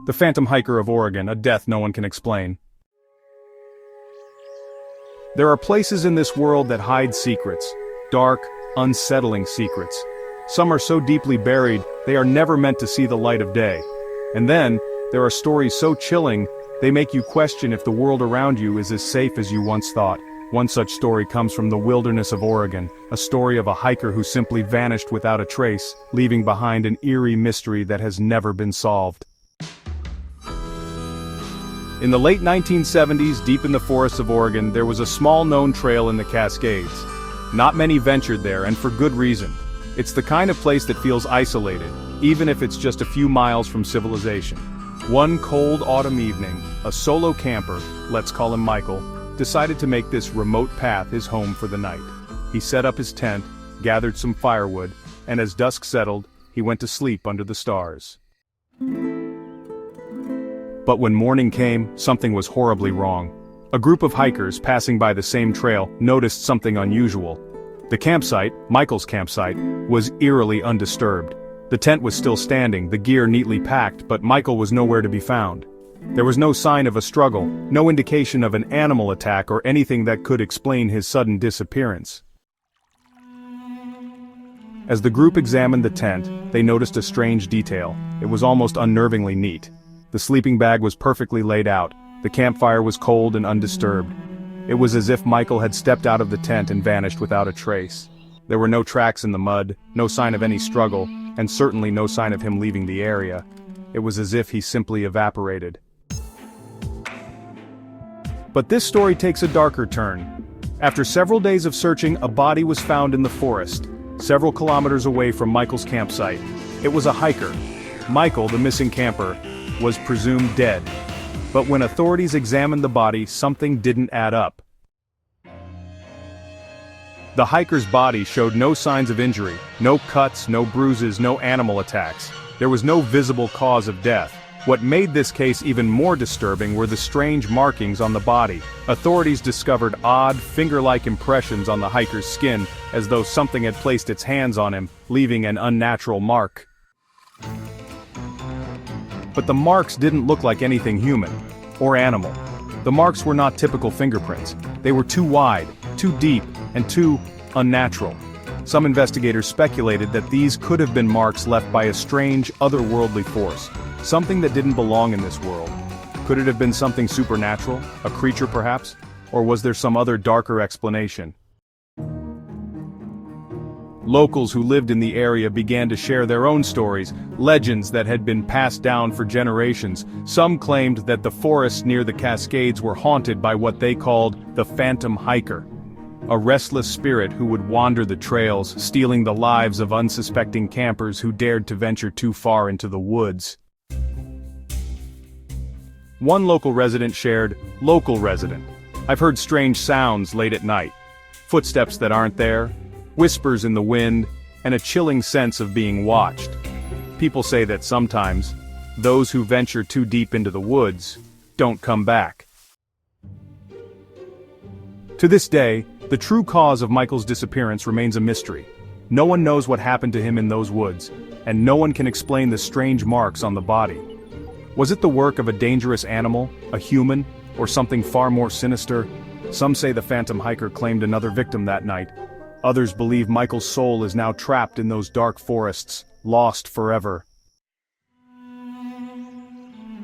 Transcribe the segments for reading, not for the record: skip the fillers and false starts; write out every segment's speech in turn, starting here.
The Phantom Hiker of Oregon, a death no one can explain. There are places in this world that hide secrets. Dark, unsettling secrets. Some are so deeply buried, they are never meant to see the light of day. And then, there are stories so chilling, they make you question if the world around you is as safe as you once thought. One such story comes from the wilderness of Oregon, a story of a hiker who simply vanished without a trace, leaving behind an eerie mystery that has never been solved. In the late 1970s, deep in the forests of Oregon, there was a small-known trail in the Cascades. Not many ventured there, and for good reason. It's the kind of place that feels isolated, even if it's just a few miles from civilization. One cold autumn evening, a solo camper, let's call him Michael, decided to make this remote path his home for the night. He set up his tent, gathered some firewood, and as dusk settled, he went to sleep under the stars. But when morning came, something was horribly wrong. A group of hikers passing by the same trail noticed something unusual. The campsite, Michael's campsite, was eerily undisturbed. The tent was still standing, the gear neatly packed, but Michael was nowhere to be found. There was no sign of a struggle, no indication of an animal attack or anything that could explain his sudden disappearance. As the group examined the tent, they noticed a strange detail. It was almost unnervingly neat. The sleeping bag was perfectly laid out. The campfire was cold and undisturbed. It was as if Michael had stepped out of the tent and vanished without a trace. There were no tracks in the mud, no sign of any struggle, and certainly no sign of him leaving the area. It was as if he simply evaporated. But this story takes a darker turn. After several days of searching, a body was found in the forest, several kilometers away from Michael's campsite. It was a hiker. Michael, the missing camper, was presumed dead. But when authorities examined the body, something didn't add up. The hiker's body showed no signs of injury, no cuts, no bruises, no animal attacks. There was no visible cause of death. What made this case even more disturbing were the strange markings on the body. Authorities discovered odd, finger-like impressions on the hiker's skin, as though something had placed its hands on him, leaving an unnatural mark. But the marks didn't look like anything human or animal. The marks were not typical fingerprints. They were too wide, too deep, and too unnatural. Some investigators speculated that these could have been marks left by a strange, otherworldly force, something that didn't belong in this world. Could it have been something supernatural, a creature perhaps? Or was there some other darker explanation? Locals who lived in the area began to share their own stories, legends that had been passed down for generations. Some claimed that the forests near the Cascades were haunted by what they called the Phantom Hiker, a restless spirit who would wander the trails, stealing the lives of unsuspecting campers who dared to venture too far into the woods. One local resident shared, "Local resident. I've heard strange sounds late at night. Footsteps that aren't there, whispers in the wind, and a chilling sense of being watched. People say that sometimes, those who venture too deep into the woods don't come back." To this day, the true cause of Michael's disappearance remains a mystery. No one knows what happened to him in those woods, and no one can explain the strange marks on the body. Was it the work of a dangerous animal, a human, or something far more sinister? Some say the Phantom Hiker claimed another victim that night. Others believe Michael's soul is now trapped in those dark forests, lost forever.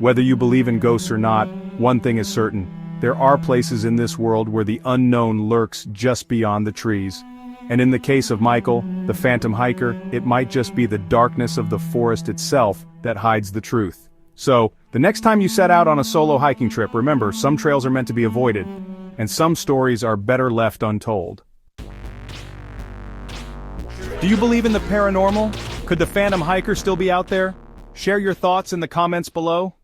Whether you believe in ghosts or not, one thing is certain. There are places in this world where the unknown lurks just beyond the trees. And in the case of Michael, the Phantom Hiker, it might just be the darkness of the forest itself that hides the truth. So, the next time you set out on a solo hiking trip, remember, some trails are meant to be avoided, and some stories are better left untold. Do you believe in the paranormal? Could the Phantom Hiker still be out there? Share your thoughts in the comments below.